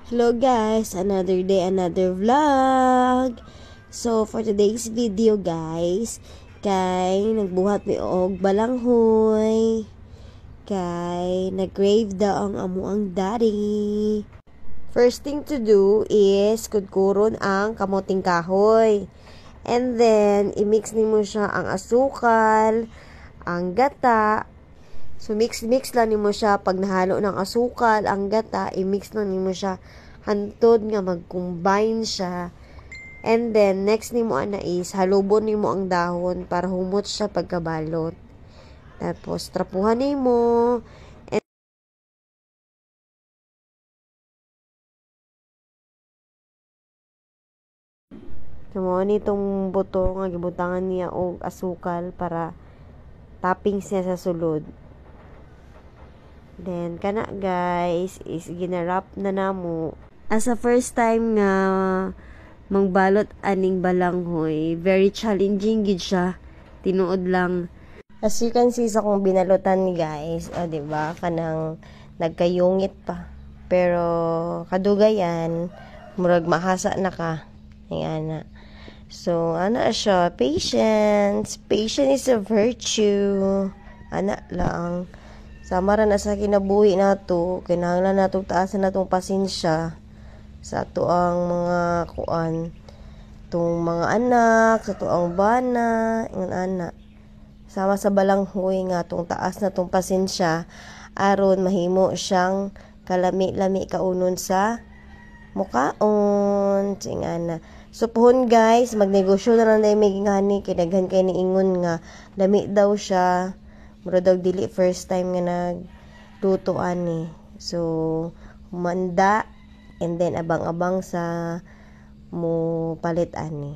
Hello guys, another day, another vlog. So for today's video guys, kay nagbuhat mi og balanghoy. Kay nag-grave daw ang amuang daddy. First thing to do is kudkuron ang kamoting kahoy. And then i-mix nimo siya ang asukal, ang gata. So, mix lang nimo siya. Pag nahalo ng asukal, ang gata, i-mix lang nimo siya. Hantod nga mag-combine siya. And then, next nimo ana is, halubon nimo ang dahon para humot siya pagkabalot. Tapos, trapuhan nimo. And mo nitong buto nga gibutangan niya og asukal para topping siya sa sulod. Then, kana guys, is ginarap na namo. As a first time nga mangbalot aning balanghoy, very challenging gid siya. Tinuod lang. As you can see sa kung binalutan ni guys, diba? Kanang nagkayungit pa. Pero, kadugayan, murag mahasa na ka. Ayan na. So, ana siya, patience. Patience is a virtue. Ana lang. Samara na sa kinabuhi nato, kinahanglan natong taasan natong pasensya sa ato ang mga kuan, tong mga anak, sa ato ang bana, ingon ana. Sama sa balanghoy nga tong taas na tong pasensya aron mahimo siyang kalami-lami kaunon sa mukaon, ingana. So pohon guys, magnegosyo na lang dai may gingani kinaghan kay niingon nga lami daw siya. Mura daw dili first time nga nagluto ani. So, humanda and then abang-abang sa mo palit ani.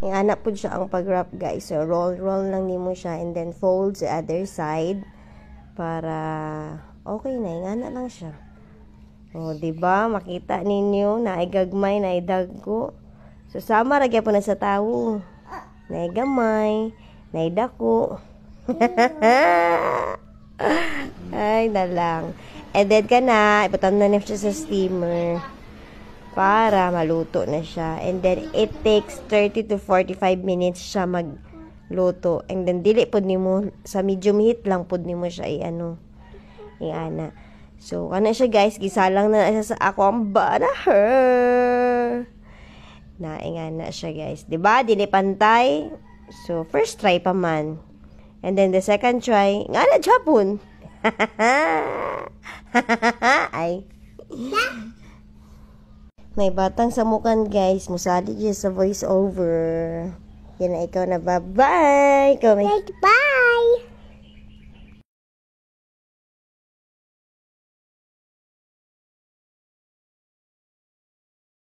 Ang anak po siya ang pag-wrap guys. So, roll lang nimo siya and then fold sa other side para okay na. Ang anak lang siya. O, diba? Makita ninyo na gagmay, na dagko. So, sama ragya po na sa tawo. Na gamay, na dako. Ay, dalang. And then ka na, iputan na niya siya sa steamer para maluto na siya. And then, it takes 30 to 45 minutes siya magluto. And then, dili po nimo, sa medium heat lang po nimo siya i-ana. So, ano siya guys, gisalang na siya sa ako ang banaher. Naingana siya guys. Diba? Dili pantay. So, first try pa man. And then the second try, nga na Japon. Ay. May batang sa mukan guys, musali siya sa voice over. Yan na ikaw na bye-bye. Bye.